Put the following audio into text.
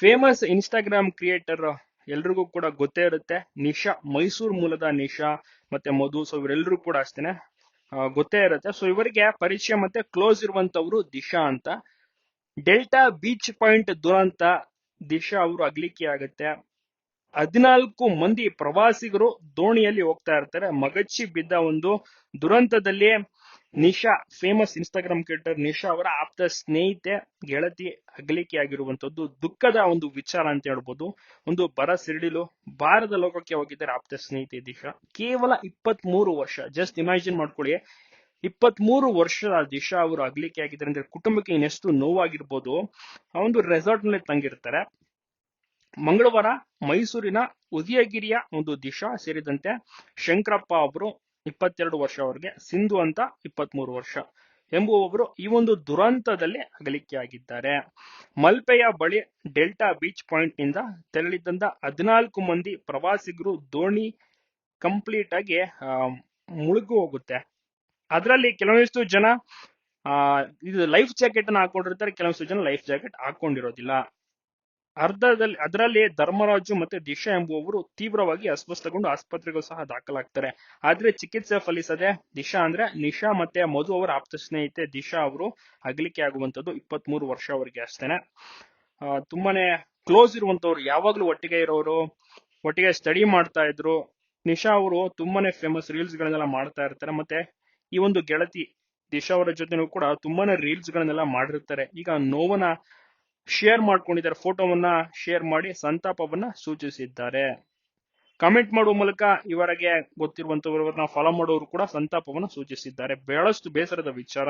Famous Instagram creator ಎಲ್ರಿಗೂ ಕೂಡ ಗೊತ್ತೇ ಇರುತ್ತೆ. ನಿಶಾ, ಮೈಸೂರು ಮೂಲದ ನಿಶಾ ಮತ್ತೆ ಮಧು. ಸೊ ಇವರೆಲ್ಲರೂ ಕೂಡ ಅಷ್ಟೇನೆ ಗೊತ್ತೇ ಇರುತ್ತೆ. ಸೊ ಇವರಿಗೆ ಪರಿಚಯ ಮತ್ತೆ ಕ್ಲೋಸ್ ಇರುವಂತವ್ರು ದಿಶಾ ಅಂತ. ಡೆಲ್ಟಾ ಬೀಚ್ ಪಾಯಿಂಟ್ ದುರಂತ ದಿಶಾ ಅವರು ಅಗ್ಲಿಕೆ ಆಗುತ್ತೆ. 14 ಮಂದಿ ಪ್ರವಾಸಿಗರು ದೋಣಿಯಲ್ಲಿ ಹೋಗ್ತಾ ಇರ್ತಾರೆ. ಮಗಚಿ ಬಿದ್ದ ಒಂದು ದುರಂತದಲ್ಲಿ Nisha, famous Instagram creator Nisha ಅವರ ಆಪ್ತ ಸ್ನೇಹಿತೆ ಗೆಳತಿ ಅಗಲಿಕೆ ಆಗಿರುವಂತದ್ದು ದುಃಖದ ಒಂದು ವಿಚಾರ ಅಂತ ಹೇಳ್ಬೋದು. ಒಂದು ಬರ ಸಿಡಿಲು ಭಾರತ ಲೋಕಕ್ಕೆ ಹೋಗಿದ್ದಾರೆ ಆಪ್ತ ಸ್ನೇಹಿತೆ ದಿಶಾ. ಕೇವಲ 23 ವರ್ಷ. ಜಸ್ಟ್ ಇಮ್ಯಾಜಿನ್ ಮಾಡ್ಕೊಳ್ಳಿ, 23 ವರ್ಷದ ದಿಶಾ ಅವರು ಅಗಲಿಕೆ ಆಗಿದ್ದಾರೆ ಅಂದ್ರೆ ಕುಟುಂಬಕ್ಕೆ ಇನ್ನೆಷ್ಟು ನೋವಾಗಿರ್ಬೋದು. ಆ ಒಂದು ರೆಸಾರ್ಟ್ ನಲ್ಲಿ ತಂಗಿರ್ತಾರೆ. ಮಂಗಳವಾರ ಮೈಸೂರಿನ ಉದಯಗಿರಿಯ ಒಂದು ದಿಶಾ ಸೇರಿದಂತೆ ಶಂಕರಪ್ಪ ಅವರು 22 ವರ್ಷ, ಅವರಿಗೆ ಸಿಂಧು ಅಂತ 23 ವರ್ಷ ಎಂಬುವವರು ಈ ಒಂದು ದುರಂತದಲ್ಲಿ ಅಗಲಿಕೆಯಾಗಿದ್ದಾರೆ. ಮಲ್ಪೆಯ ಬಳಿ ಡೆಲ್ಟಾ ಬೀಚ್ ಪಾಯಿಂಟ್ ನಿಂದ ತೆರಳಿದ್ದಂತ 14 ಮಂದಿ ಪ್ರವಾಸಿಗರು ದೋಣಿ ಕಂಪ್ಲೀಟ್ ಆಗಿ ಮುಳುಗು ಹೋಗುತ್ತೆ. ಅದರಲ್ಲಿ ಕೆಲವೊಂದಿಷ್ಟು ಜನ ಇದು ಲೈಫ್ ಜಾಕೆಟ್ ಅನ್ನ ಹಾಕೊಂಡಿರ್ತಾರೆ, ಕೆಲವೊಂದಿಷ್ಟು ಜನ ಲೈಫ್ ಜಾಕೆಟ್ ಹಾಕೊಂಡಿರೋದಿಲ್ಲ. ಅದರಲ್ಲಿ ಧರ್ಮರಾಜು ಮತ್ತೆ ದಿಶಾ ಎಂಬುವವರು ತೀವ್ರವಾಗಿ ಅಸ್ವಸ್ಥಗೊಂಡು ಆಸ್ಪತ್ರೆಗೂ ಸಹ ದಾಖಲಾಗ್ತಾರೆ. ಆದ್ರೆ ಚಿಕಿತ್ಸೆ ಫಲಿಸದೆ ದಿಶಾ ಅಂದ್ರೆ ನಿಶಾ ಮತ್ತೆ ಮಧು ಅವರ ಆಪ್ತ ಸ್ನೇಹಿತೆ ದಿಶಾ ಅವರು ಅಗಲಿಕೆ ಆಗುವಂತದ್ದು 23 ವರ್ಷ ಅವರಿಗೆ ಅಷ್ಟೇನೆ. ತುಂಬಾನೇ ಕ್ಲೋಸ್ ಇರುವಂತವ್ರು, ಯಾವಾಗ್ಲೂ ಒಟ್ಟಿಗೆ ಇರೋರು, ಒಟ್ಟಿಗೆ ಸ್ಟಡಿ ಮಾಡ್ತಾ ಇದ್ರು. ನಿಶಾ ಅವರು ತುಂಬಾನೇ ಫೇಮಸ್ ರೀಲ್ಸ್ ಗಳನ್ನೆಲ್ಲ ಮಾಡ್ತಾ ಇರ್ತಾರೆ. ಮತ್ತೆ ಈ ಒಂದು ಗೆಳತಿ ದಿಶಾ ಅವರ ಜೊತೆನೂ ಕೂಡ ತುಂಬಾನೇ ರೀಲ್ಸ್ ಗಳನ್ನೆಲ್ಲ ಮಾಡಿರ್ತಾರೆ. ಈಗ ನೋವನ್ನ ಶೇರ್ ಮಾಡ್ಕೊಂಡಿದ್ದಾರೆ, ಫೋಟೋವನ್ನ ಶೇರ್ ಮಾಡಿ ಸಂತಾಪವನ್ನ ಸೂಚಿಸಿದ್ದಾರೆ. ಕಮೆಂಟ್ ಮಾಡುವ ಮೂಲಕ ಇವರಿಗೆ ಗೊತ್ತಿರುವಂತವರನ್ನ ಫಾಲೋ ಮಾಡೋರು ಕೂಡ ಸಂತಾಪವನ್ನ ಸೂಚಿಸಿದ್ದಾರೆ. ಬಹಳಷ್ಟು ಬೇಸರದ ವಿಚಾರ.